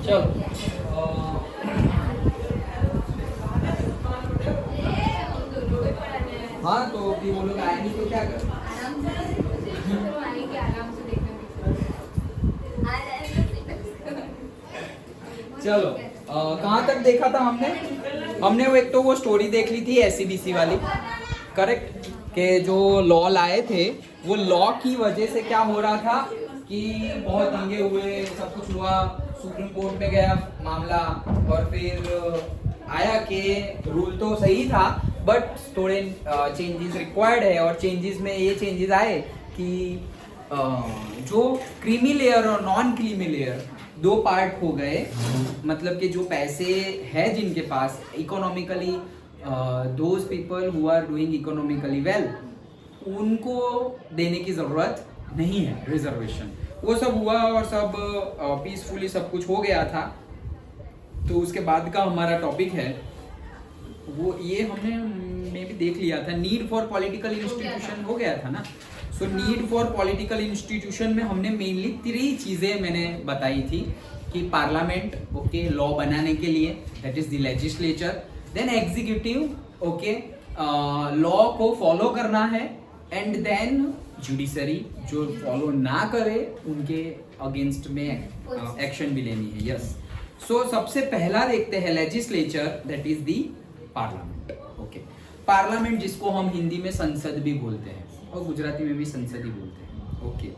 चलो हाँ, तो कि वो लोग आए नहीं तो क्या कर। चलो कहाँ तक देखा था हमने? हमने वो एक तो वो स्टोरी देख ली थी एससीबीसी वाली, करेक्ट, कि जो लॉ लाए थे वो लॉ की वजह से क्या हो रहा था कि बहुत दंगे हुए, सब कुछ हुआ, सुप्रीम कोर्ट में गया मामला, और फिर आया कि रूल तो सही था बट थोड़े चेंजेस रिक्वायर्ड है। और चेंजेस में ये चेंजेस आए कि जो क्रीमी लेयर और नॉन क्रीमी लेयर दो पार्ट हो गए। मतलब कि जो पैसे है जिनके पास economically, those people who are doing economically well, उनको देने की जरूरत नहीं है रिजर्वेशन। वो सब हुआ और सब पीसफुली सब कुछ हो गया था। तो उसके बाद का हमारा टॉपिक है वो, ये हमने मे भी देख लिया था, नीड फॉर पॉलिटिकल इंस्टीट्यूशन हो गया था ना। So need for political institution में हमने मेनली 3 चीजें मैंने बताई थी कि पार्लियामेंट, ओके, लॉ बनाने के लिए, that is the legislature, then executive, okay, law को फॉलो करना है, एंड देन जुडिशरी, जो फॉलो ना करे उनके अगेंस्ट में एक्शन भी लेनी है। यस, सो सबसे पहला देखते हैं legislature, that is the parliament. Okay, parliament जिसको हम हिंदी में संसद भी बोलते हैं और गुजराती में भी संसद ही बोलते हैं। ओके,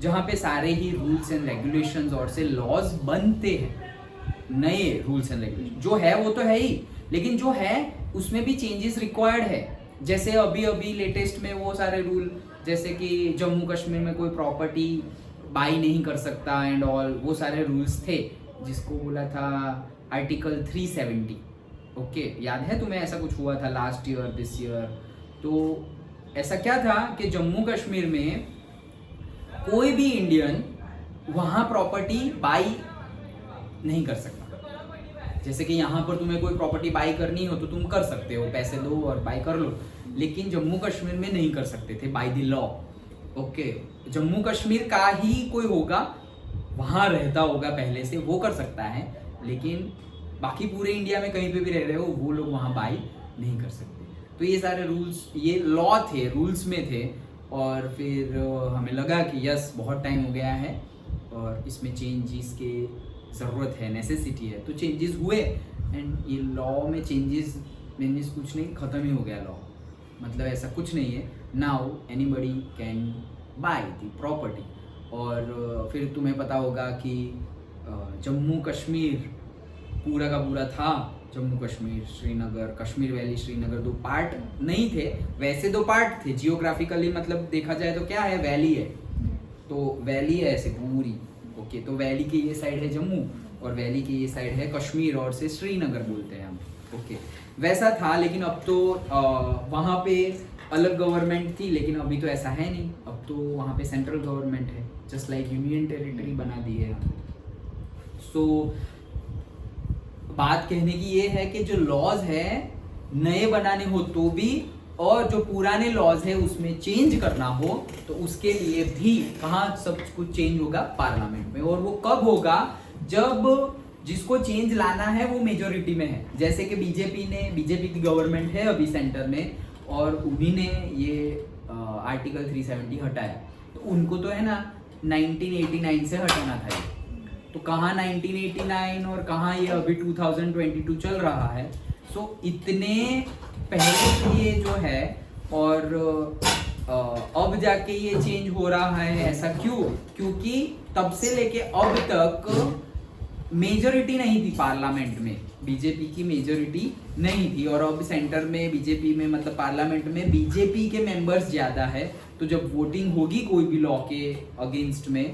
जहाँ पे सारे ही रूल्स एंड रेगुलेशंस और से लॉज बनते हैं, नए रूल्स एंड रेगुलेशन जो है वो तो है ही, लेकिन जो है उसमें भी चेंजेस रिक्वायर्ड है। जैसे अभी अभी लेटेस्ट में वो सारे रूल, जैसे कि जम्मू कश्मीर में कोई प्रॉपर्टी बाई नहीं कर सकता एंड ऑल, वो सारे रूल्स थे जिसको बोला था आर्टिकल 370। ओके, याद है तुम्हें? ऐसा कुछ हुआ था लास्ट ईयर, दिस ईयर। तो ऐसा क्या था कि जम्मू कश्मीर में कोई भी इंडियन वहां प्रॉपर्टी बाई नहीं कर सकता। जैसे कि यहाँ पर तुम्हें कोई प्रॉपर्टी बाई करनी हो तो तुम कर सकते हो, पैसे दो और बाई कर लो, लेकिन जम्मू कश्मीर में नहीं कर सकते थे by the law. Okay, Jammu Kashmir का ही कोई होगा, वहां रहता होगा पहले से, वो कर सकता है, लेकिन बाकी पूरे इंडिया में कहीं पे भी रह रहे हो वो लोग वहां बाई नहीं कर सकते। तो ये सारे रूल्स, ये लॉ थे, रूल्स में थे। और फिर हमें लगा कि यस, बहुत टाइम हो गया है और इसमें चेंजेस के ज़रूरत है, नेसेसिटी है, तो चेंजेस हुए। एंड ये लॉ में चेंजेस मीन्स कुछ नहीं, ख़त्म ही हो गया लॉ, मतलब ऐसा कुछ नहीं है। Now anybody can by the property. और फिर तुम्हें पता होगा कि जम्मू कश्मीर पूरा का पूरा था, जम्मू कश्मीर, श्रीनगर, कश्मीर वैली, श्रीनगर 2 पार्ट नहीं थे, वैसे 2 पार्ट थे जियोग्राफिकली, मतलब देखा जाए तो क्या है, वैली है, तो वैली है ऐसे पूरी। ओके, तो वैली की ये साइड है जम्मू और वैली की ये साइड है कश्मीर, और से श्रीनगर बोलते हैं हम। ओके, वैसा था, लेकिन अब तो वहाँ पे अलग गवर्नमेंट थी, लेकिन अभी तो ऐसा है नहीं, अब तो वहाँ पे सेंट्रल गवर्नमेंट है, जस्ट लाइक यूनियन टेरिटरी बना दी है। सो बात कहने की ये है कि जो लॉज है नए बनाने हो तो भी, और जो पुराने लॉज है उसमें चेंज करना हो तो उसके लिए भी कहाँ सब कुछ चेंज होगा? पार्लियामेंट में। और वो कब होगा? जब जिसको चेंज लाना है वो मेजोरिटी में है। जैसे कि बीजेपी की गवर्नमेंट है अभी सेंटर में, और उन्हीं ने ये आर्टिकल 370 हटाया, तो उनको तो है ना 1989 से हटाना था ये। तो कहाँ 1989 और कहाँ ये अभी 2022 चल रहा है। सो इतने पहले से ये जो है, और अब जाके ये चेंज हो रहा है, ऐसा क्यों? क्योंकि तब से लेके अब तक मेजोरिटी नहीं थी पार्लियामेंट में, बीजेपी की मेजोरिटी नहीं थी, और अब सेंटर में बीजेपी में, मतलब पार्लियामेंट में बीजेपी के मेंबर्स ज्यादा है। तो जब वोटिंग होगी कोई भी लॉ के अगेंस्ट में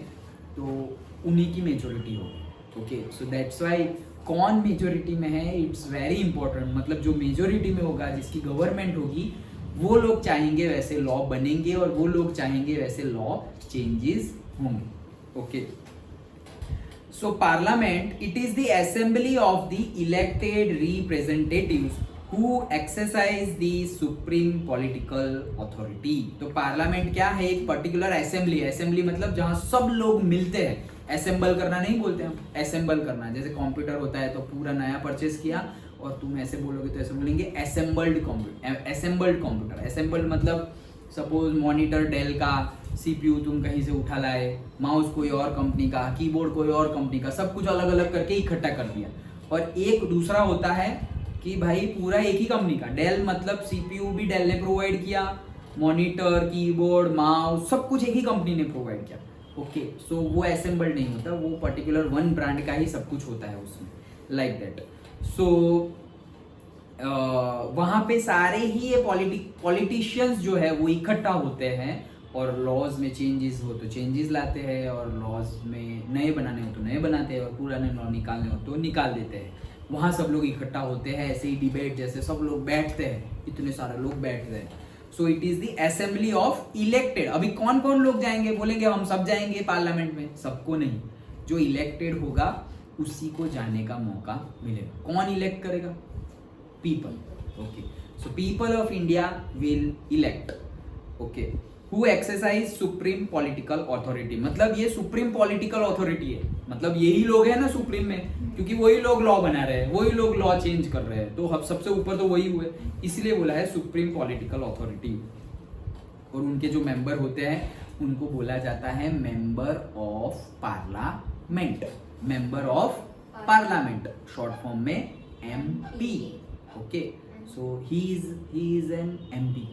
तो उन्हीं की मेजोरिटी होगी। ओके, सो दैट्स व्हाई कौन मेजोरिटी में है इट्स वेरी इंपॉर्टेंट। मतलब जो मेजोरिटी में होगा, जिसकी गवर्नमेंट होगी, वो लोग चाहेंगे वैसे लॉ बनेंगे और वो लोग चाहेंगे वैसे लॉ चेंजेस होंगे। Okay, so parliament it is the assembly of the elected representatives who exercise the supreme political authority। तो पार्लियामेंट क्या है? एक पर्टिकुलर असेंबली, असेंबली मतलब जहां सब लोग मिलते हैं, असेंबल करना नहीं बोलते हम, असेंबल करना। जैसे कंप्यूटर होता है तो पूरा नया परचेस किया और तुम ऐसे बोलोगे तो ऐसे बोलेंगे assembled computer. Assembled computer, assembled मतलब सपोज मॉनिटर डेल का, सीपीयू तुम कहीं से उठा लाए, माउस कोई और कंपनी का, कीबोर्ड कोई और कंपनी का, सब कुछ अलग अलग करके इकट्ठा कर दिया। और एक दूसरा होता है कि भाई पूरा एक ही कंपनी का, डेल मतलब सीपीयू भी डेल ने प्रोवाइड किया, मॉनिटर, कीबोर्ड, माउस सब कुछ एक ही कंपनी ने प्रोवाइड किया। ओके, सो वो असेंबल्ड नहीं होता, वो पर्टिकुलर वन ब्रांड का ही सब कुछ होता है उसमें, लाइक दैट। सो वहाँ पे सारे ही ये पॉलिटिशियंस जो है वो इकट्ठा होते हैं और लॉज में चेंजेस हो तो चेंजेस लाते हैं, और लॉज में नए बनाने हो तो नए बनाते हैं, और पुराने लॉ निकालने हो तो निकाल देते हैं। वहाँ सब लोग इकट्ठा होते हैं, ऐसे ही डिबेट जैसे सब लोग बैठते हैं, इतने सारे लोग बैठते हैं। So it is the assembly of elected. अभी कौन कौन लोग जाएंगे, बोलेंगे हम सब जाएंगे पार्लियामेंट में, सबको नहीं, जो इलेक्टेड होगा उसी को जाने का मौका मिलेगा। कौन इलेक्ट करेगा? People. Okay, so people of India will elect, okay, who exercise supreme political authority. मतलब ये सुप्रीम पॉलिटिकल अथॉरिटी है, मतलब यही लोग हैं ना सुप्रीम में, क्योंकि वही लोग लॉ बना रहे हैं, वही लोग लॉ चेंज कर रहे हैं, तो अब सबसे ऊपर तो वही हुए, इसलिए बोला है सुप्रीम पॉलिटिकल अथॉरिटी। और उनके जो मेंबर होते हैं उनको बोला जाता है member of parliament, member of parliament, short form में MP. Okay, so he is an MP.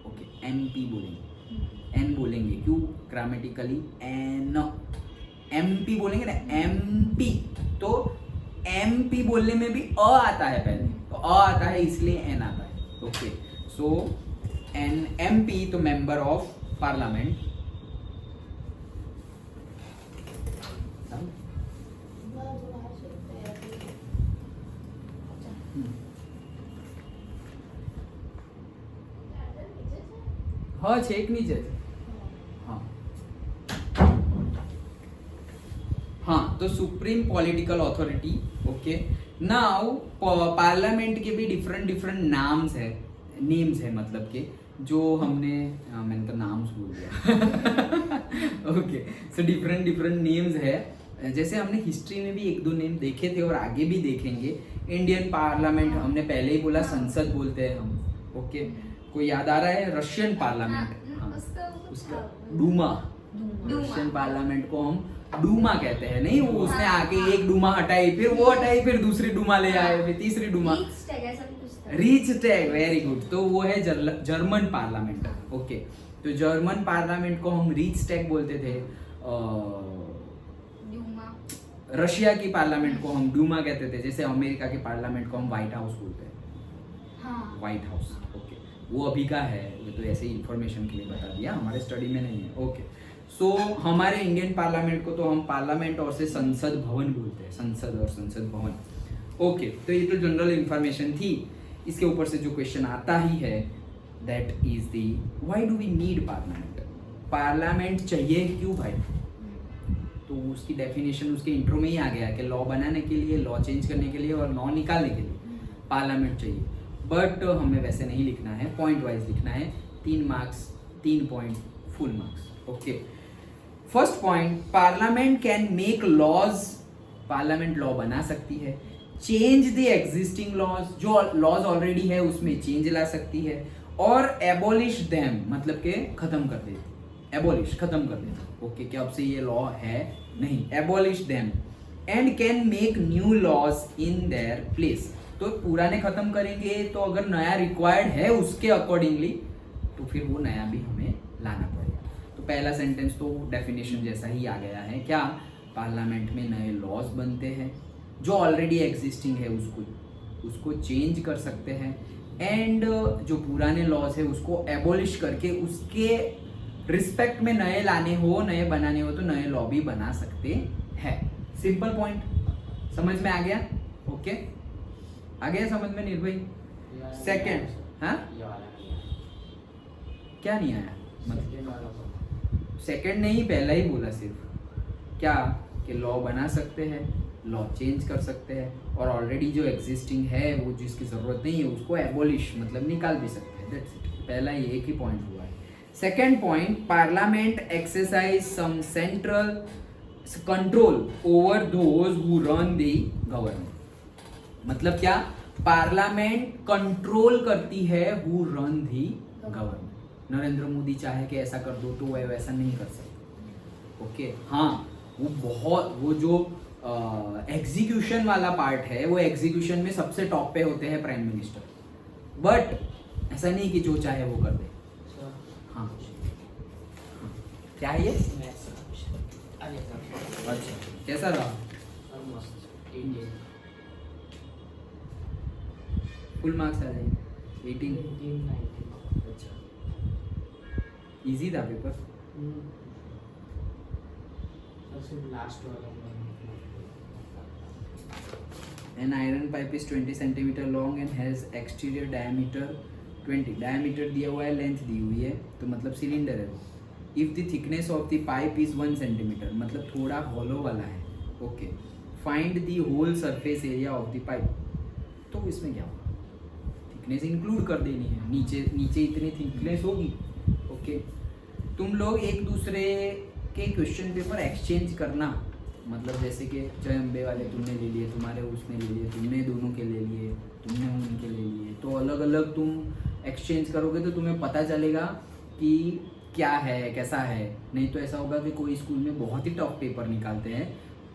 Okay, MP बोलेंगे, एन बोलेंगे, क्यों? ग्रामेटिकली एन, एमपी बोलेंगे ना, एमपी। तो एमपी बोलने में भी अ आता है पहले, तो अ आता है इसलिए एन आता है। ओके, सो एन एमपी तो मेंबर ऑफ पार्लियामेंट। हाँ, छेक नीचे। हाँ, तो supreme political authority. Okay, now parliament के भी डिफरेंट नाम्स है, नेम्स है, मतलब के जो हमने मैंने तो नाम भूल गया। ओके, सो डिफरेंट नेम्स है। जैसे हमने हिस्ट्री में भी एक दो नेम देखे थे और आगे भी देखेंगे। इंडियन पार्लियामेंट हमने पहले ही बोला, संसद बोलते हैं हम। ओके, कोई याद आ रहा है? रशियन पार्लियामेंट, हाँ, उसका डूमा, रशियन पार्लियामेंट को हम डूमा कहते हैं। नहीं, वो उसने आके एक डूमा हटाई, फिर वो हटाई, फिर दूसरी डूमा ले आए, फिर तीसरी Duma, reach tag, very good. तो वो है जर्मन पार्लियामेंट। ओके, तो जर्मन पार्लियामेंट को हम रीच टैग बोलते थे। रशिया की पार्लियामेंट को हम डूमा कहते थे, जैसे अमेरिका के पार्लियामेंट को हम व्हाइट हाउस बोलते हैं। White house. ओके, वो अभी का है, ये तो ऐसे ही इंफॉर्मेशन के लिए बता दिया, हमारे स्टडी में नहीं है। ओके, सो हमारे इंडियन पार्लियामेंट को तो हम पार्लियामेंट और से संसद भवन बोलते हैं, संसद और संसद भवन। ओके, तो ये तो जनरल इंफॉर्मेशन थी। इसके ऊपर से जो क्वेश्चन आता ही है, that is the why do we need parliament. Parliament चाहिए क्यों भाई? तो उसकी डेफिनेशन उसके इंट्रो में ही आ गया कि लॉ बनाने के लिए, लॉ चेंज करने के लिए और लॉ निकालने के लिए पार्लियामेंट चाहिए। बट हमें वैसे नहीं लिखना है, पॉइंट वाइज लिखना है। 3 marks, 3 point, full marks. Okay, first point, parliament can make laws, parliament law बना सकती है। चेंज द एग्जिस्टिंग लॉज, जो लॉज ऑलरेडी है उसमें चेंज ला सकती है। और एबॉलिश देम, मतलब के खत्म कर देती, एबॉलिश खत्म कर देती। ओके, कि अब से ये लॉ है नहीं, abolish them. And can make new laws in their place. तो पुराने खत्म करेंगे, तो अगर नया रिक्वायर्ड है उसके अकॉर्डिंगली, तो फिर वो नया भी हमें लाना पड़ेगा। तो पहला सेंटेंस तो डेफिनेशन जैसा ही आ गया है, क्या? पार्लियामेंट में नए लॉज बनते हैं, जो ऑलरेडी एग्जिस्टिंग है उसको चेंज कर सकते हैं, एंड जो पुराने लॉज है उसको एबॉलिश करके उसके रिस्पेक्ट में नए लाने हो, नए बनाने हो, तो नए लॉ भी बना सकते हैं। सिंपल पॉइंट, समझ में आ गया? ओके, आ गया समझ में निर्भय? सेकंड, हाँ, क्या नहीं आया? मतलब सेकंड नहीं, पहला ही बोला सिर्फ, क्या कि लॉ बना सकते हैं, लॉ चेंज कर सकते हैं, और ऑलरेडी जो एग्जिस्टिंग है वो जिसकी जरूरत नहीं है उसको एबॉलिश मतलब निकाल भी सकते हैं। दैट्स इट, पहला ये एक ही पॉइंट हुआ है। Second point, parliament exercise some central control over those who run the government. मतलब क्या, पार्लियामेंट कंट्रोल करती है who run the government. Narendra Modi चाहे कि ऐसा कर दो तो वह वैसा नहीं कर सकते। ओके, हाँ वो जो एग्जीक्यूशन वाला पार्ट है, वो एग्जीक्यूशन में सबसे टॉप पे होते हैं प्राइम मिनिस्टर, बट ऐसा नहीं कि जो चाहे वो कर दे। हाँ, क्या है ये? अच्छा, कैसा रहा? फुल मार्क्स आ जाएंगे 18। अच्छा, इजी था पेपर? लास्ट वाला। An iron pipe is 20 centimeter long and has exterior diameter 20। diameter दिया हुआ है, लेंथ दी हुई है, तो मतलब सिलेंडर है वो। If the thickness of the pipe is 1 centimeter, मतलब थोड़ा हॉलो वाला है। Okay, find the whole surface area of the pipe. तो इसमें क्या होगा, थिकनेस इंक्लूड कर देनी है, नीचे नीचे इतनी थिकनेस होगी। ओके, तुम लोग एक दूसरे के क्वेश्चन पेपर एक्सचेंज करना, मतलब जैसे कि जय अम्बे वाले तुमने ले लिए, तुम्हारे उसने ले लिए, तुमने दोनों के ले लिए, तुमने उनके ले लिए, तो अलग अलग तुम एक्सचेंज करोगे तो तुम्हें पता चलेगा कि क्या है, कैसा है। नहीं तो ऐसा होगा कि कोई स्कूल में बहुत ही टफ पेपर निकालते हैं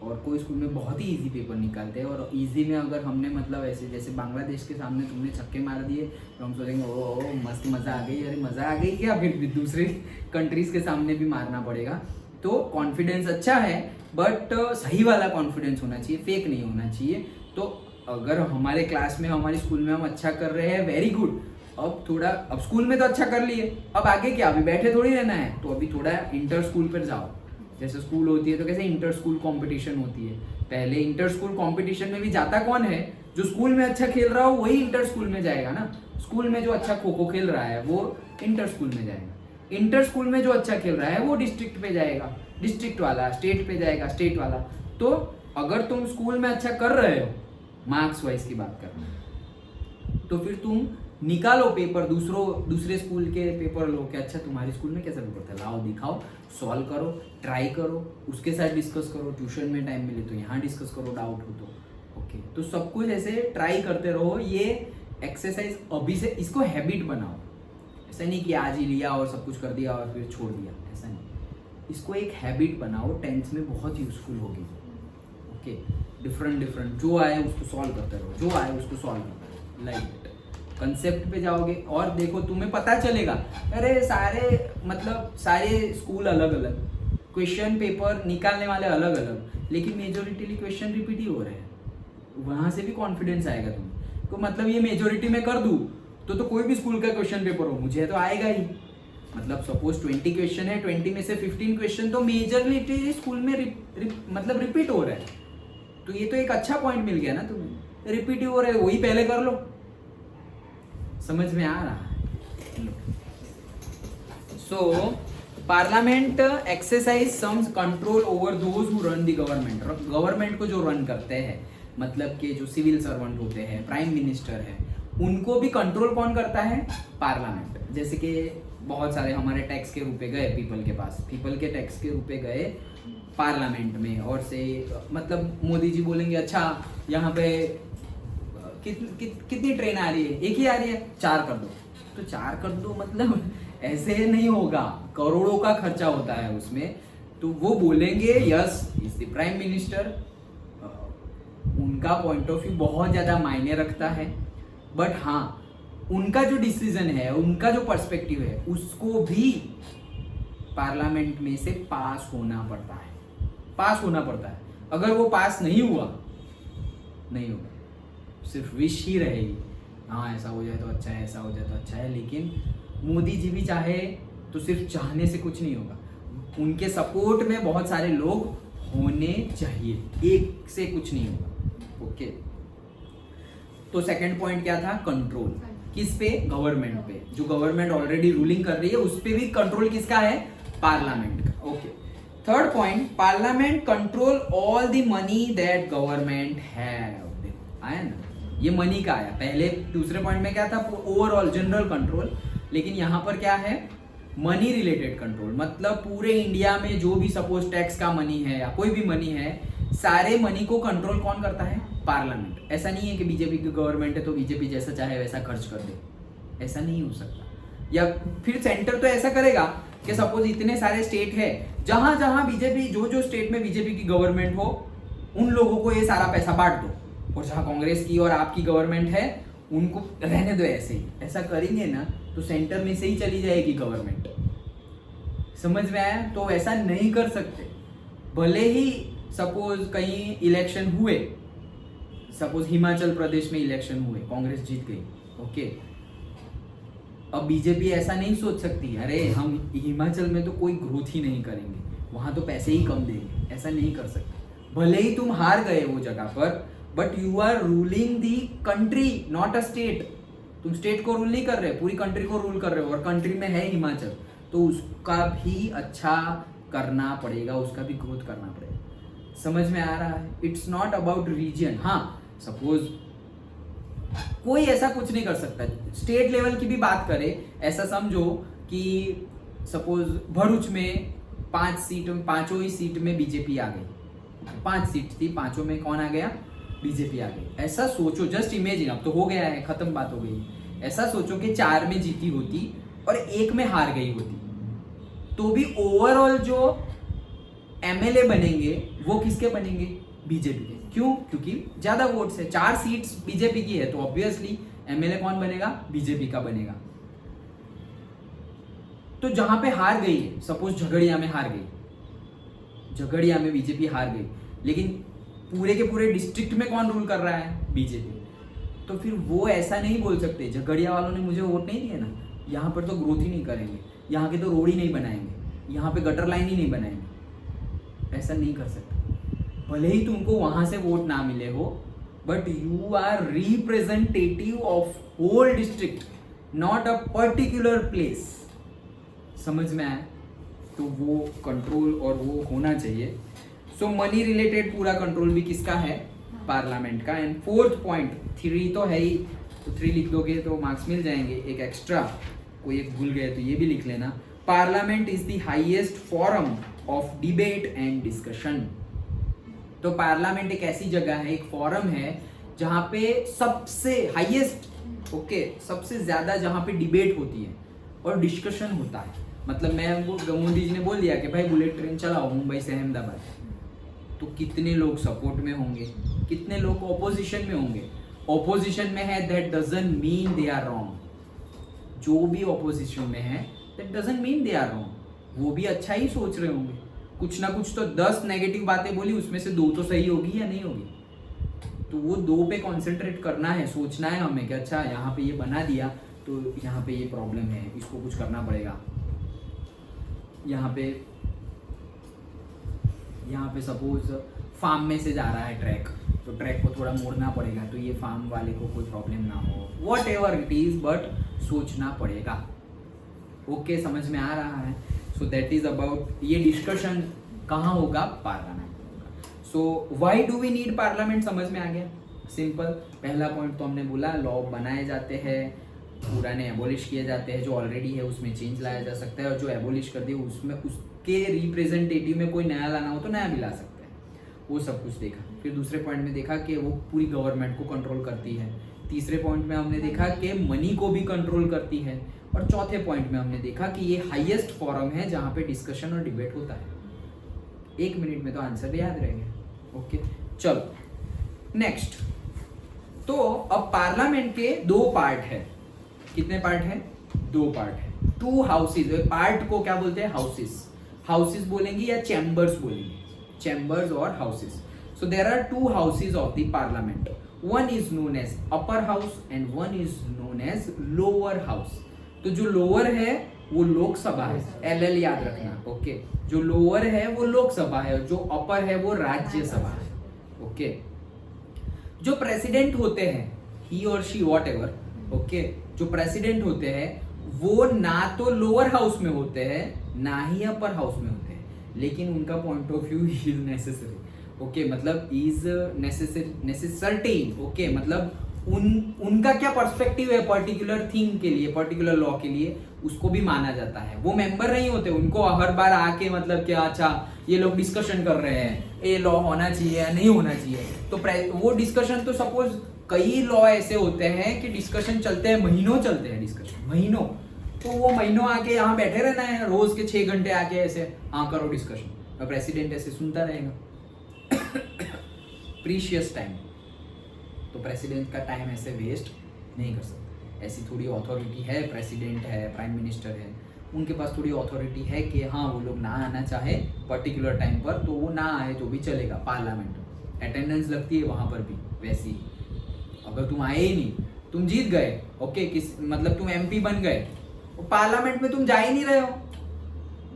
और कोई स्कूल में बहुत ही इजी पेपर निकालते हैं, और इजी में अगर हमने मतलब ऐसे जैसे बांग्लादेश के सामने तुमने छक्के मार दिए तो हम सोचेंगे ओ मस्त मज़ा आ गई, अरे मज़ा आ गई क्या, फिर दूसरे कंट्रीज़ के सामने भी मारना पड़ेगा। तो कॉन्फिडेंस अच्छा है, बट सही वाला कॉन्फिडेंस होना चाहिए, फेक नहीं होना चाहिए। तो अगर हमारे क्लास में, हमारे स्कूल में हम अच्छा कर रहे हैं, वेरी गुड। अब स्कूल में तो अच्छा कर लिए, अब आगे क्या, अभी बैठे थोड़ी रहना है, तो अभी थोड़ा इंटर स्कूल पर जाओ। जैसे स्कूल होती है तो कैसे इंटर स्कूल कंपटीशन होती है, पहले इंटर स्कूल कंपटीशन में भी जाता कौन है, जो स्कूल में अच्छा खेल रहा हो वही इंटर स्कूल में जाएगा ना। स्कूल में जो अच्छा खो खो खेल रहा है वो इंटर स्कूल में जाएगा, इंटर स्कूल में जो अच्छा खेल रहा है वो डिस्ट्रिक्ट पे जाएगा, डिस्ट्रिक्ट वाला स्टेट पे जाएगा, स्टेट वाला। तो अगर तुम स्कूल में अच्छा कर रहे हो, मार्क्स वाइज की बात कर रहे हो, तो फिर तुम निकालो पेपर, दूसरे स्कूल के पेपर लो कि अच्छा तुम्हारे स्कूल में कैसा पेपर था, लाओ दिखाओ, सॉल्व करो, ट्राई करो, उसके साथ डिस्कस करो, ट्यूशन में टाइम मिले तो यहाँ डिस्कस करो, डाउट हो तो। ओके, तो सब कुछ ऐसे ट्राई करते रहो। ये एक्सरसाइज अभी से इसको हैबिट बनाओ, ऐसा नहीं कि आज ही लिया और सब कुछ कर दिया और फिर छोड़ दिया, ऐसा नहीं। इसको एक हैबिट बनाओ, 10th में बहुत यूजफुल होगी। ओके, डिफरेंट जो आए उसको सॉल्व करते रहो, जो आए उसको सॉल्व करते रहो, लाइक कंसेप्ट पे जाओगे और देखो तुम्हें पता चलेगा, अरे सारे स्कूल अलग अलग, क्वेश्चन पेपर निकालने वाले अलग अलग, लेकिन मेजोरिटीली क्वेश्चन रिपीट ही हो रहे हैं। वहां से भी कॉन्फिडेंस आएगा तुम्हें, तो मतलब ये मेजोरिटी में कर दूं तो कोई भी स्कूल का क्वेश्चन पेपर हो मुझे तो आएगा ही। मतलब सपोज 20 क्वेश्चन है, 20 में से 15 क्वेश्चन तो मेजरली स्कूल में मतलब रिपीट हो रहा है, तो ये तो एक अच्छा पॉइंट मिल गया ना तुम्हें, रिपीट ही हो रहा है, वही पहले कर लो। समझ में आ रहा है? So parliament exercise some control over those who run the government. Government को जो रन करते हैं, मतलब कि जो सिविल सर्वेंट होते हैं, प्राइम मिनिस्टर है, उनको भी कंट्रोल कौन करता है, पार्लियामेंट। जैसे कि बहुत सारे हमारे टैक्स के रुपए गए पीपल के पास, पीपल के टैक्स के रुपए गए पार्लियामेंट में, और से मतलब मोदी जी बोलेंगे अच्छा यहाँ पे कितनी ट्रेन आ रही है, एक ही आ रही है, 4 कर दो, तो 4 कर दो, मतलब ऐसे नहीं होगा, करोड़ों का खर्चा होता है उसमें। तो वो बोलेंगे yes is the prime minister, उनका पॉइंट ऑफ व्यू बहुत ज्यादा मायने रखता है, बट हाँ उनका जो डिसीजन है, उनका जो पर्सपेक्टिव है, उसको भी पार्लियामेंट में से पास होना पड़ता है, पास होना पड़ता है। अगर वो पास नहीं हुआ, नहीं होगा, सिर्फ विश ही रहेगी, हाँ ऐसा हो जाए तो अच्छा है, ऐसा हो जाए तो अच्छा है। लेकिन मोदी जी भी चाहे तो सिर्फ चाहने से कुछ नहीं होगा, उनके सपोर्ट में बहुत सारे लोग होने चाहिए, एक से कुछ नहीं होगा। ओके, तो सेकंड पॉइंट क्या था, कंट्रोल किस पे, गवर्नमेंट पे, जो गवर्नमेंट ऑलरेडी रूलिंग कर रही है उस पे भी कंट्रोल किसका है, पार्लियामेंट का। Okay, third point, parliament control all the money that government have. आया ना, ये मनी का आया। पहले दूसरे पॉइंट में क्या था, ओवरऑल जनरल कंट्रोल, लेकिन यहाँ पर क्या है, मनी रिलेटेड कंट्रोल मतलब पूरे इंडिया में जो भी सपोज टैक्स का मनी है या कोई भी मनी है, सारे मनी को कंट्रोल कौन करता है? पार्लियामेंट। ऐसा नहीं है कि बीजेपी की गवर्नमेंट है तो बीजेपी जैसा चाहे वैसा खर्च कर दे, ऐसा नहीं हो सकता। या फिर सेंटर तो ऐसा करेगा कि सपोज इतने सारे स्टेट है, जहां जहां बीजेपी, जो जो स्टेट में बीजेपी की गवर्नमेंट हो उन लोगों को ये सारा पैसा बांट दो, और जहां कांग्रेस की और आपकी गवर्नमेंट है उनको रहने दो ऐसे ही। ऐसा करेंगे ना तो सेंटर में से ही चली जाएगी गवर्नमेंट। समझ में आया? तो ऐसा नहीं कर सकते। भले ही सपोज कहीं इलेक्शन हुए, सपोज हिमाचल प्रदेश में इलेक्शन हुए, कांग्रेस जीत गई, ओके, अब बीजेपी ऐसा नहीं सोच सकती अरे हम हिमाचल में तो कोई ग्रोथ ही नहीं करेंगे, वहां तो पैसे ही कम देंगे, ऐसा नहीं कर सकते। भले ही तुम हार गए वो जगह पर, but you are ruling the country not a state. तुम स्टेट को रूल नहीं कर रहे, पूरी कंट्री को रूल कर रहे हो, और कंट्री में है हिमाचल, तो उसका भी अच्छा करना पड़ेगा, उसका भी ग्रोथ करना पड़ेगा। समझ में आ रहा है? It's not about reason. हाँ, सपोज कोई ऐसा कुछ नहीं कर सकता, स्टेट लेवल की भी बात करें, ऐसा समझो कि सपोज भरूच में 5 सीट, पांचों ही सीट में बीजेपी आ गई, 5 सीट थी, पांचों में कौन आ गया? बीजेपी आ गई। ऐसा सोचो, जस्ट इमेजिन, अब तो हो गया है, खत्म बात हो गई। ऐसा सोचो कि 4 में जीती होती और 1 में हार गई होती, तो भी ओवरऑल जो एमएलए बनेंगे वो किसके बनेंगे? बीजेपी के। क्यों? क्योंकि ज्यादा वोट्स है, 4 सीट्स बीजेपी की है, तो ऑब्वियसली एमएलए कौन बनेगा? बीजेपी का बनेगा। तो जहां पे हार गई है, सपोज झगड़िया में हार गई, झगड़िया में बीजेपी हार गई, लेकिन पूरे के पूरे डिस्ट्रिक्ट में कौन रूल कर रहा है? बीजेपी। तो फिर वो ऐसा नहीं बोल सकते झगड़िया वालों ने मुझे वोट नहीं दिए ना, यहाँ पर तो ग्रोथ ही नहीं करेंगे, यहाँ के तो रोड ही नहीं बनाएंगे, यहाँ पे गटर लाइन ही नहीं बनाएंगे। ऐसा नहीं कर सकते। भले ही तुमको वहां से वोट ना मिले हो, but you are representative of whole district, not a particular place. समझ में आया? तो वो कंट्रोल और वो होना चाहिए। सो मनी रिलेटेड पूरा कंट्रोल भी किसका है? पार्लियामेंट का। एंड 4th पॉइंट, 3 तो है ही, तो 3 लिख दोगे तो मार्क्स मिल जाएंगे। एक एक्स्ट्रा, कोई एक भूल गए तो ये भी लिख लेना। Parliament is the highest forum of debate and discussion. तो पार्लियामेंट एक ऐसी जगह है, एक फोरम है जहां पे सबसे हाईएस्ट, ओके, सबसे ज्यादा जहां पे डिबेट होती है और डिस्कशन होता है। मतलब मोदी जी ने बोल दिया कि भाई बुलेट ट्रेन चलाओ मुंबई से अहमदाबाद, तो कितने लोग सपोर्ट में होंगे, कितने लोग ऑपोजिशन में होंगे? ऑपोजिशन में है that doesn't mean they are wrong. जो भी ऑपोजिशन में है that doesn't mean they are wrong, वो भी अच्छा ही सोच रहे होंगे। कुछ ना कुछ तो 10 नेगेटिव बातें बोली, उसमें से 2 तो सही होगी या नहीं होगी। तो वो 2 पे कॉन्सेंट्रेट करना है, सोचना है हमें कि अच्छा यहाँ पे ये बना दिया तो यहाँ पे ये प्रॉब्लम है, इसको कुछ करना पड़ेगा। यहाँ पे सपोज फार्म में से जा रहा है ट्रैक, तो ट्रैक को थोड़ा मोड़ना पड़ेगा, तो ये फार्म वाले को कोई प्रॉब्लम ना हो, whatever it is, but सोचना पड़ेगा। ओके, समझ में आ रहा है? सो दैट इज अबाउट, ये डिस्कशन कहाँ होगा? पार्लियामेंट होगा। So why do we need parliament? समझ में आ गया? सिंपल। पहला पॉइंट तो हमने बोला, लॉ बनाए जाते हैं, पुराने एबोलिश किए जाते हैं, जो ऑलरेडी है उसमें चेंज लाया जा सकता है, और जो एबोलिश कर दिए उसमें उसके रिप्रेजेंटेटिव में कोई नया लाना हो तो नया भी ला सकता है। वो सब कुछ देखा। फिर दूसरे पॉइंट में देखा कि वो पूरी गवर्नमेंट को कंट्रोल करती है। तीसरे पॉइंट में हमने देखा कि मनी को भी कंट्रोल करती है। और चौथे पॉइंट में हमने देखा कि ये हाईएस्ट फोरम है जहां पे डिस्कशन और डिबेट होता है। 1 मिनट में तो आंसर याद रहेंगे। ओके, चलो नेक्स्ट। तो अब पार्लियामेंट के 2 पार्ट है। कितने पार्ट है? 2 पार्ट है। 2 हाउसेज। पार्ट को क्या बोलते हैं? हाउसेस। हाउसेस बोलेंगे या चैम्बर्स बोलेंगे? चैम्बर्स और houses. So there are 2 houses of the parliament. One is known as upper house and one is known as lower house. तो जो लोअर है वो लोकसभा है, LL याद रखना। ओके, जो लोअर है वो लोकसभा है और जो अपर है वो राज्यसभा है। ओके, जो प्रेसिडेंट होते हैं, ही और शी वॉट एवर, ओके, जो प्रेसिडेंट होते हैं वो ना तो लोअर हाउस में होते हैं ना ही अपर हाउस में होते हैं, लेकिन उनका point of view is necessary. Okay, मतलब इज नेसेसरी, ओके, मतलब उनका क्या पर्सपेक्टिव है पर्टिकुलर थिंग के लिए, पर्टिकुलर लॉ के लिए, उसको भी माना जाता है। वो मेंबर नहीं होते, उनको हर बार आके मतलब क्या अच्छा ये लोग डिस्कशन कर रहे हैं ये लॉ होना चाहिए या नहीं होना चाहिए, तो वो डिस्कशन तो सपोज कई लॉ ऐसे होते हैं कि डिस्कशन चलते हैं, महीनों चलते हैं डिस्कशन, महीनों, तो वो महीनों आके यहाँ बैठे रहना है, रोज के 6 घंटे आके ऐसे हाँ करो डिस्कशन, और प्रेसिडेंट ऐसे सुनता रहेगा। प्रीशियस टाइम, तो प्रेसिडेंट का टाइम ऐसे वेस्ट नहीं कर सकते। ऐसी थोड़ी अथॉरिटी है, प्रेसिडेंट है, प्राइम मिनिस्टर है, उनके पास थोड़ी अथॉरिटी है कि हाँ वो लोग ना आना चाहे पर्टिकुलर टाइम पर तो वो ना आए तो भी चलेगा। पार्लियामेंट अटेंडेंस लगती है वहां पर भी वैसी, अगर तुम आए ही नहीं, तुम जीत गए ओके, मतलब तुम एमपी बन गए, पार्लियामेंट में तुम जा ही नहीं रहे हो,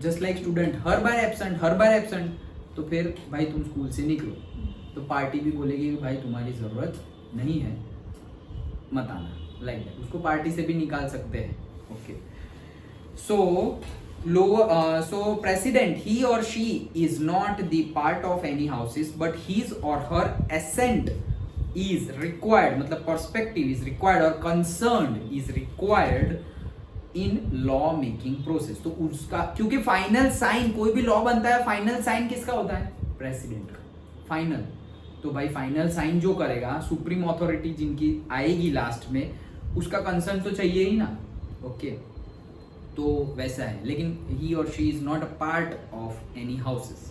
जस्ट लाइक स्टूडेंट हर बार एब्सेंट, तो फिर भाई तुम स्कूल से निकलो, तो पार्टी भी बोलेगी कि भाई तुम्हारी जरूरत नहीं है, मत आना, लाइक दैट। उसको पार्टी से भी निकाल सकते हैं okay. So president, he or she is not the part of any houses, but his or her assent is required, मतलब perspective is required और concerned is required in law making process। तो उसका, क्योंकि फाइनल साइन कोई भी law बनता है, final sign किसका होता है? प्रेसिडेंट का, फाइनल। तो भाई फाइनल साइन जो करेगा, सुप्रीम अथॉरिटी जिनकी आएगी लास्ट में, उसका कंसर्न तो चाहिए ही ना ओके। तो वैसा है, लेकिन ही और she is not a part of any houses.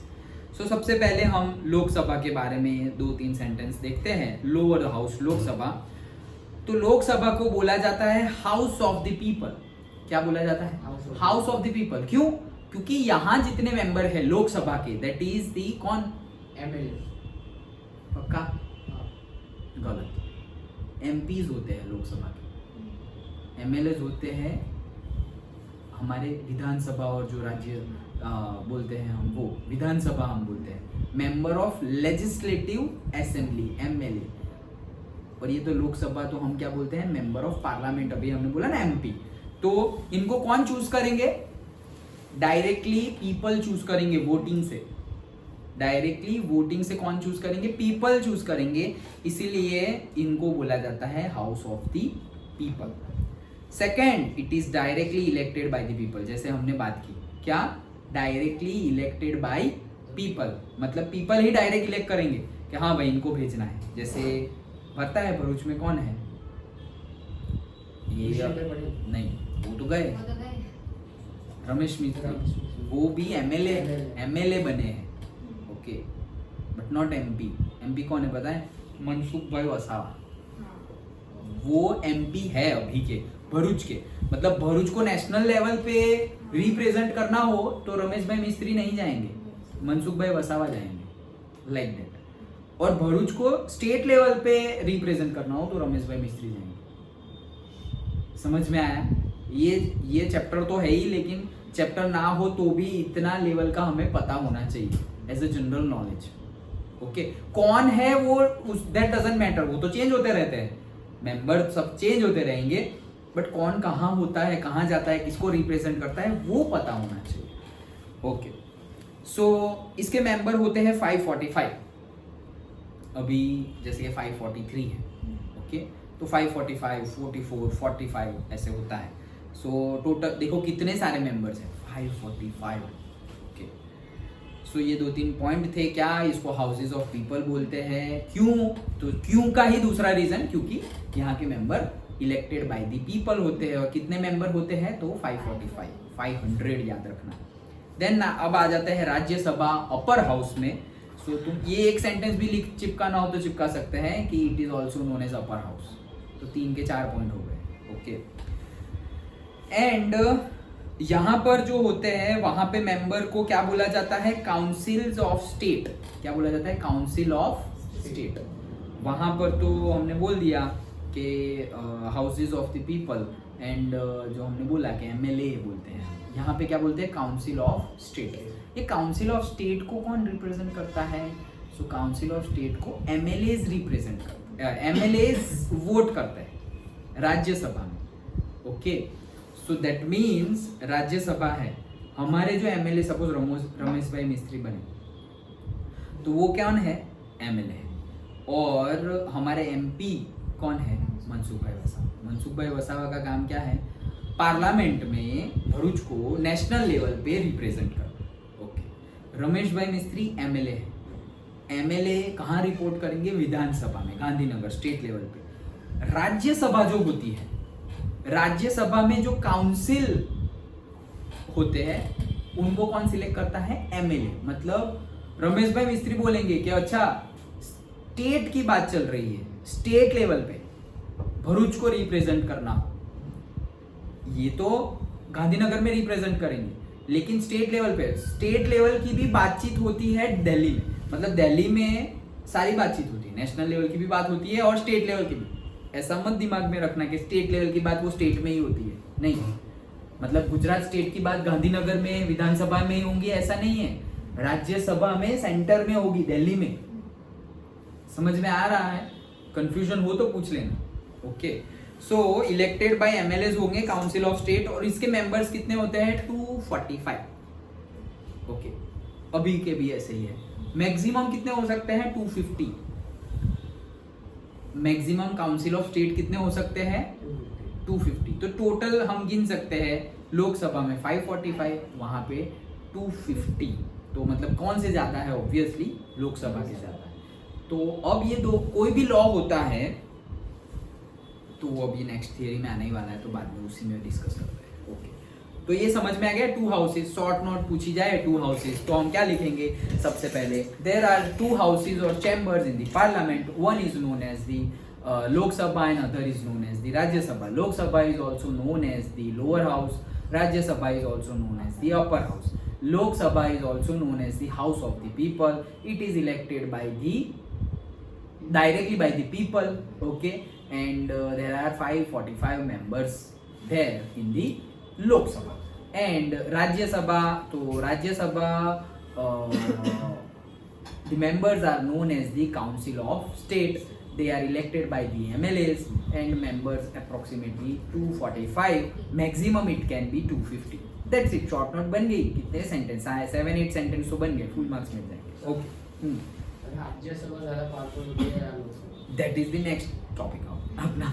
So सबसे पहले हम लोकसभा के बारे में 2-3 सेंटेंस देखते हैं। लोअर हाउस, लोकसभा, तो लोकसभा को बोला जाता है हाउस ऑफ द पीपल। क्या बोला जाता है? House of the people. क्यों? क्योंकि यहाँ जितने मेंबर है लोकसभा के, दैट इज दी कौन? एमएलए। पक्का? गलत। एमपीज होते हैं लोकसभा के, एमएलए होते हैं हमारे विधानसभा, और जो राज्य बोलते हैं हम, वो विधानसभा हम बोलते हैं, member of legislative assembly, MLA. और ये तो लोकसभा, तो हम क्या बोलते हैं? Member of parliament. अभी हमने बोला ना एमपी। तो इनको कौन चूज करेंगे? डायरेक्टली पीपल चूज करेंगे, वोटिंग से। डायरेक्टली वोटिंग से कौन चूज करेंगे? पीपल चूज करेंगे, इसीलिए इनको बोला जाता है house of the people. Second, it is directly elected by the people. जैसे हमने बात की, क्या? डायरेक्टली इलेक्टेड बाय पीपल, मतलब पीपल ही डायरेक्ट इलेक्ट करेंगे कि हाँ भाई इनको भेजना है। जैसे पता है भरूच में कौन है? ये नहीं, वो तो गए, रमेश मिस्त्री, वो भी एमएलए बने हैं okay, but not MP. MP कौन है पता है? मनसुख भाई वसावा, वो एमपी है अभी के भरूच के। मतलब भरूच को नेशनल लेवल पे रिप्रेजेंट करना हो तो रमेश भाई मिस्त्री नहीं जाएंगे, मनसुख भाई वसावा जाएंगे, लाइक दैट। और भरूच को स्टेट लेवल पे रिप्रेजेंट करना हो तो रमेश भाई मिस्त्री जाएंगे। समझ में आया? ये चैप्टर तो है ही, लेकिन चैप्टर ना हो तो भी इतना लेवल का हमें पता होना चाहिए as a general knowledge okay. कौन है वो, दैट डजंट मैटर, वो तो चेंज होते रहते हैं, मेंबर सब चेंज होते रहेंगे, बट कौन कहाँ होता है, कहाँ जाता है, किसको रिप्रेजेंट करता है, वो पता होना चाहिए ओके। सो इसके मेंबर होते हैं 545, अभी जैसे कि 543 है ओके, तो 545, 44, 45 ऐसे होता है। सो टोटल देखो कितने सारे मेंबर्स हैं, 545 ओके। सो ये 2-3 पॉइंट थे। क्या इसको हाउसेज ऑफ पीपल बोलते हैं? क्यों? तो क्यों का ही दूसरा रीजन, क्योंकि यहाँ के member elected by the people होते हैं। और कितने मेंबर होते हैं? तो 545, 500 याद रखना। देन अब आ जाते हैं राज्यसभा अपर हाउस में। सो तुम ये एक सेंटेंस भी लिख चिपकाना हो तो चिपका सकते हैं कि it is also known as upper house. तो 3 के 4 पॉइंट हो गए ओके। एंड यहाँ पर जो होते हैं वहां पे मेंबर को क्या बोला जाता है? Councils of state. क्या बोला जाता है? Council of state. वहां पर तो हमने बोल दिया कि houses of the people, and जो हमने बोला कि एमएलए बोलते हैं, यहाँ पे क्या बोलते हैं? Council of state. ये काउंसिल ऑफ स्टेट को कौन रिप्रेजेंट करता है? सो काउंसिल ऑफ स्टेट को एमएलएज रिप्रेजेंट करते हैं, एमएलएज वोट करते हैं राज्यसभा में okay. So that means Rajya Sabha है, हमारे जो एमएलए, सपोज रमेश भाई मिस्त्री बने तो वो कौन है? एमएलए है। और हमारे एमपी कौन है? मनसुख भाई वसावा। मनसुख भाई वसावा का काम क्या है? पार्लियामेंट में भरूच को नेशनल लेवल पे रिप्रेजेंट करना। ओके। रमेश भाई मिस्त्री एमएलए है। एमएलए कहाँ रिपोर्ट करेंगे? विधानसभा में, गांधीनगर स्टेट लेवल पे। राज्यसभा जो होती है, राज्यसभा में जो काउंसिल होते हैं उनको कौन सिलेक्ट करता है? एमएलए। मतलब रमेश भाई मिस्त्री बोलेंगे कि अच्छा स्टेट की बात चल रही है, स्टेट लेवल पे भरूच को रिप्रेजेंट करना, ये तो गांधीनगर में रिप्रेजेंट करेंगे, लेकिन स्टेट लेवल पे, स्टेट लेवल की भी बातचीत होती है दिल्ली में। मतलब दिल्ली में सारी बातचीत होती है, नेशनल लेवल की भी बात होती है और स्टेट लेवल की भी। ऐसा मत दिमाग में रखना कि स्टेट लेवल की बात वो स्टेट में ही होती है, नहीं। मतलब गुजरात स्टेट की बात गांधीनगर में विधानसभा में ही होंगी, ऐसा नहीं है। राज्यसभा में सेंटर में होगी, दिल्ली में। समझ में आ रहा है? कंफ्यूजन हो तो पूछ लेना। Okay. So elected by MLAs होंगे काउंसिल ऑफ स्टेट, और इसके मेंबर्स कितने होते हैं? 245। ओके। अभी के भी ऐसे ही है। मैक्सिमम कितने हो सकते हैं? 250। मैक्सिमम काउंसिल ऑफ स्टेट कितने हो सकते हैं? 250। तो टोटल हम गिन सकते हैं, लोकसभा में 545, वहां पे 250। तो मतलब कौन से ज्यादा है? ऑब्वियसली लोकसभा के ज्यादा है। तो अब ये दो, कोई भी लॉ होता है तो वो अभी नेक्स्ट थियरी में आने ही वाला है, तो बाद में उसी में डिस्कस करते हैं। ओके। तो ये समझ में आ गया। 2 हाउसेज, शॉर्ट नोट पूछी जाए 2 हाउसेज, तो हम क्या लिखेंगे? सबसे पहले देयर आर 2 हाउसेज और chambers in the parliament, one is known as the Lok Sabha and other is known as the Rajya Sabha. Lok Sabha is also known as the lower house. Rajya Sabha is also known as the upper house. Lok Sabha is also known as the house of the people. It is elected directly by the people. Okay, and there are 545 members there in the Lok Sabha. And Rajya Sabha, to Rajya Sabha, the members are known as the Council of State. They are elected by the MLAs and members approximately 245. Maximum it can be 250. That's it. Short note बन गई। कितने sentence आए? 7-8 sentence तो बन गए, full marks मिल जाएंगे। Okay. Rajya Sabha ज्यादा powerful होती है या Lok Sabha? That is the next topic अपना।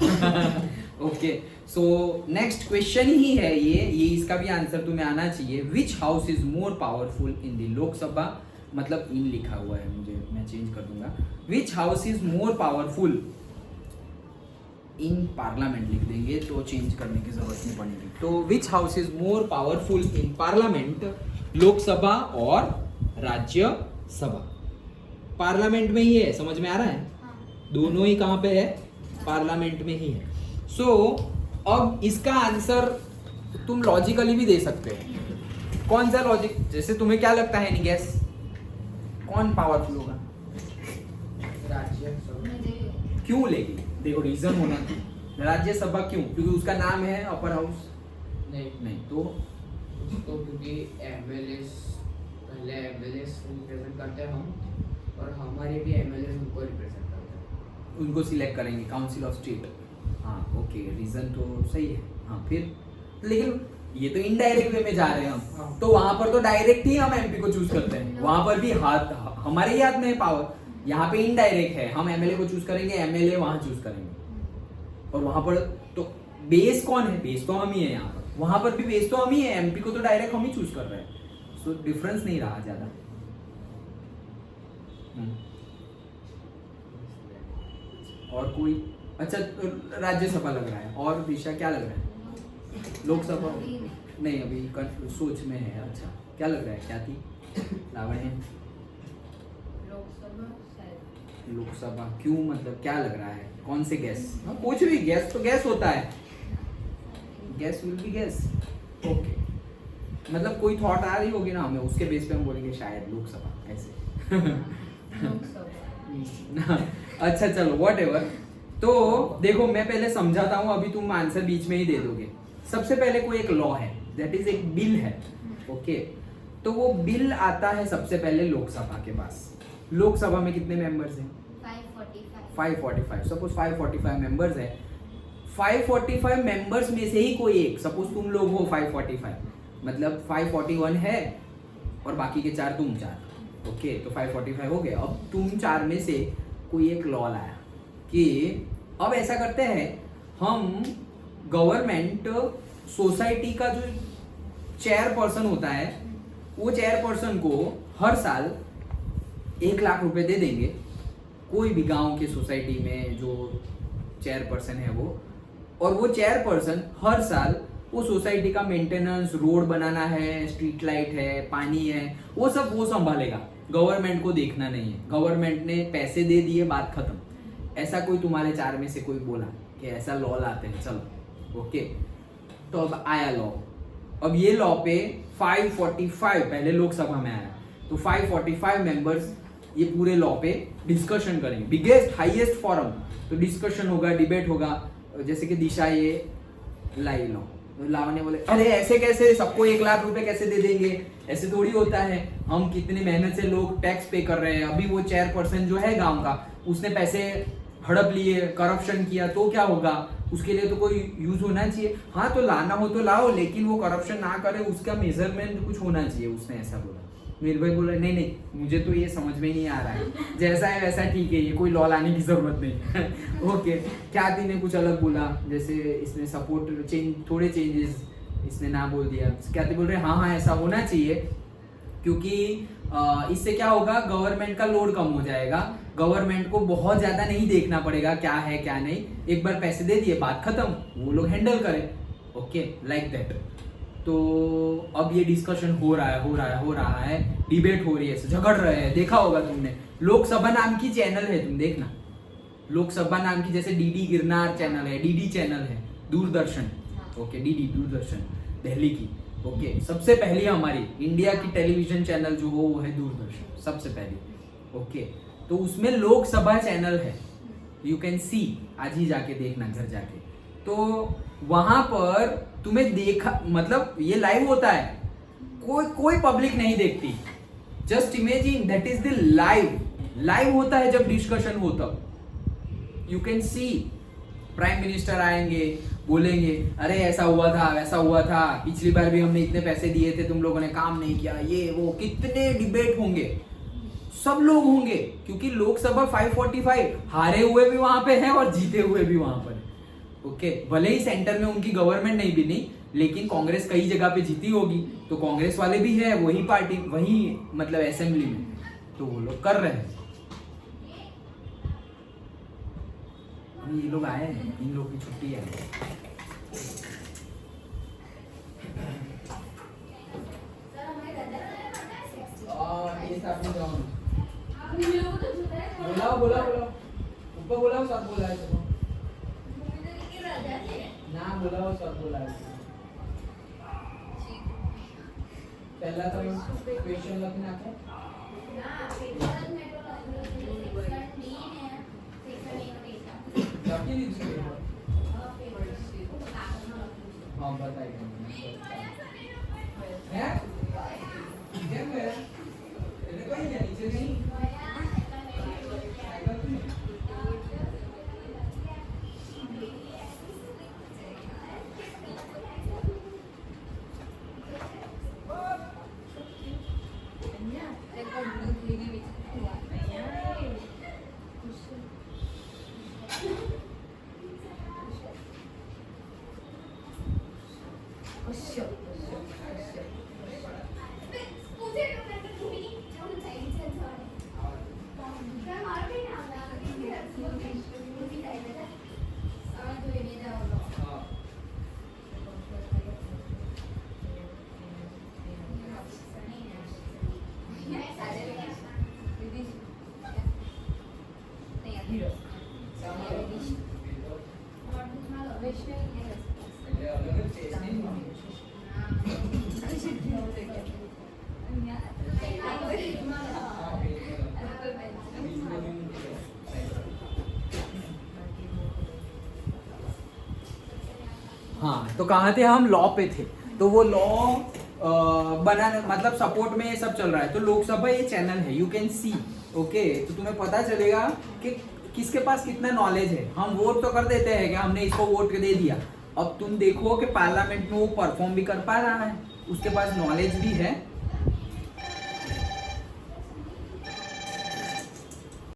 ओके। सो नेक्स्ट क्वेश्चन ही है ये इसका भी आंसर तुम्हें आना चाहिए। Which house is more powerful in the Lok Sabha? मतलब इन लिखा हुआ है, मुझे मैं चेंज कर दूंगा। विच house is more powerful in parliament लिख देंगे, तो चेंज करने की जरूरत नहीं पड़ेगी। तो विच house is more powerful in parliament? Lok Sabha और राज्यसभा। पार्लियामेंट में ही है, समझ में आ रहा है? दोनों ही कहाँ पे है? पार्लियामेंट में ही है। सो अब इसका आंसर तुम लॉजिकली भी दे सकते हो। कौन सा लॉजिक? जैसे तुम्हें क्या लगता है? गैस कौन पावरफुल होगा? राज्यसभा। क्यों लेगी? देखो रीजन होना, राज्यसभा क्यों? क्योंकि उसका नाम है अपर हाउस। नहीं तो उसको क्योंकि एमएलएस पहले एमएलएस रिप्रेजेंट करते हैं हम, और हमारे भी एमएलएस उनको रिप्रेजेंट करते हैं। उनको सिलेक्ट करेंगे काउंसिल ऑफ स्टेट। हाँ ओके, रीजन तो सही है। हाँ फिर, लेकिन ये तो इनडायरेक्ट वे में जा रहे हैं हम। तो वहां पर तो डायरेक्ट ही हम एमपी को चूज करते हैं, वहां पर भी हाथ हमारे ही हाथ में है पावर। यहाँ पे इनडायरेक्ट है, हम एमएलए को चूज करेंगे, एमएलए वहां चूज करेंगे। और वहां पर तो बेस कौन है? बेस तो हम ही है यहाँ पर, वहां पर भी बेस तो हम ही है। एमपी को तो डायरेक्ट हम ही चूज कर रहे हैं। सो डिफरेंस नहीं रहा ज्यादा। और कोई? अच्छा राज्यसभा लग रहा है, और दिशा क्या लग रहा है? लोकसभा नहीं, अभी सोच में है। अच्छा क्या लग रहा है? क्या थी लावण्य? लोकसभा क्यों? मतलब क्या लग रहा है? कौन से गैस? कुछ भी गैस तो गैस होता है, gas will be gas. Okay, मतलब कोई थॉट आ रही होगी ना हमें, उसके बेस पे हम बोलेंगे शायद लोकसभा ऐसे। अच्छा चलो वॉट एवर। तो देखो मैं पहले समझाता हूँ, अभी तुम आंसर बीच में ही दे दोगे। सबसे पहले कोई एक लॉ है, दैट इज एक बिल है। ओके, तो वो बिल आता है सबसे पहले लोकसभा के पास। लोकसभा में कितने मेंबर्स हैं? 545। सपोज 545 मेंबर्स है। 545 मेंबर्स में से ही कोई एक, सपोज तुम लोग हो 545, मतलब 541 है और बाकी के 4 तुम 4। ओके, तो 545 हो गया। अब तुम 4 में से कोई एक लॉ लाया कि अब ऐसा करते हैं, हम गवर्नमेंट सोसाइटी का जो चेयरपर्सन होता है, वो चेयरपर्सन को हर साल 1 लाख रुपए दे देंगे। कोई भी गांव के सोसाइटी में जो चेयरपर्सन है वो, और वो चेयरपर्सन हर साल वो सोसाइटी का मेंटेनेंस, रोड बनाना है, स्ट्रीट लाइट है, पानी है, वो सब वो संभालेगा। गवर्नमेंट को देखना नहीं है, गवर्नमेंट ने पैसे दे दिए, बात खत्म। ऐसा कोई तुम्हारे 4 में से कोई बोला कि ऐसा लॉ लाते हैं, चलो ओके। तो अब आया लॉ। अब ये लॉ पे 545 पहले लोकसभा में आया, तो 545 मेंबर्स ये पूरे लॉ पे डिस्कशन करेंगे, बिगेस्ट हाईएस्ट फोरम। तो डिस्कशन होगा, डिबेट होगा। जैसे कि दिशा ये लाई लॉ, लावण्य बोले अरे ऐसे कैसे, सबको 1 लाख रुपए कैसे दे देंगे, ऐसे थोड़ी होता है, हम कितनी मेहनत से लोग टैक्स पे कर रहे हैं। अभी वो चेयरपर्सन जो है गांव का, उसने पैसे हड़प लिए, करप्शन किया, तो क्या होगा, उसके लिए तो कोई यूज होना चाहिए। हाँ तो लाना हो तो लाओ, लेकिन वो करप्शन ना करे, उसका मेजरमेंट कुछ होना चाहिए। उसने ऐसा बोला। मीर भाई बोला नहीं नहीं, मुझे तो ये समझ में नहीं आ रहा है, जैसा है वैसा ठीक है, ये कोई लॉ लाने की जरूरत नहीं। ओके। ख्याति ने कुछ अलग बोला, जैसे इसने सपोर्ट थोड़े चेंजेस इसने ना बोल दिया। ख्याति बोल रहे हाँ ऐसा होना चाहिए, क्योंकि इससे क्या होगा, गवर्नमेंट का लोड कम हो जाएगा, गवर्नमेंट को बहुत ज्यादा नहीं देखना पड़ेगा क्या है क्या नहीं, एक बार पैसे दे दिए, बात खत्म, वो लोग हैंडल करें। Okay, like that. तो अब ये डिस्कशन हो रहा है, डिबेट हो रही है, झगड़ रहे हैं। देखा होगा तुमने, लोकसभा नाम की चैनल है, तुम देखना, लोकसभा नाम की, जैसे डीडी गिरनार चैनल है, डीडी चैनल है, दूरदर्शन, ओके, डीडी दूरदर्शन दिल्ली की, ओके। सबसे पहली हमारी इंडिया की टेलीविजन चैनल जो हो वो है दूरदर्शन, सबसे पहली, ओके। तो उसमें लोकसभा चैनल है, यू कैन सी, आज ही जाके देखना घर जाके। तो वहां पर तुम्हें देखा, मतलब ये लाइव होता है, कोई पब्लिक नहीं देखती। Just imagine that is the live होता है जब डिस्कशन हो तब। You can C prime minister आएंगे, बोलेंगे अरे ऐसा हुआ था, वैसा हुआ था, पिछली बार भी हमने इतने पैसे दिए थे, तुम लोगों ने काम नहीं किया, ये वो, कितने डिबेट होंगे, सब लोग होंगे, क्योंकि लोकसभा 545 हारे हुए भी वहां पे हैं और जीते हुए भी वहां पर। ओके, भले ही सेंटर में उनकी गवर्नमेंट नहीं भी नहीं, लेकिन कांग्रेस कई जगह पे जीती होगी, तो कांग्रेस वाले भी है वही पार्टी, वही मतलब असेंबली में, तो वो लोग कर रहे हैं। ये लोग आए हैं, इन लोग की छुट्टी है। बोला ऊपर बोला, सब बोला है ना, बोला वो सब बोला है। पहला तो क्वेश्चन लिखना है, हाँ बताइए नीचे नहीं। हाँ, तो कहाँ थे हम, लॉ पे थे। तो वो लॉ बनाने, मतलब सपोर्ट में ये सब चल रहा है। तो लोकसभा ये चैनल है, यू कैन सी, ओके। तो तुम्हें पता चलेगा कि किसके पास कितना नॉलेज है। हम वोट तो कर देते हैं कि हमने इसको वोट दे दिया, अब तुम देखो कि पार्लियामेंट में वो परफॉर्म भी कर पा रहा है, उसके पास नॉलेज भी है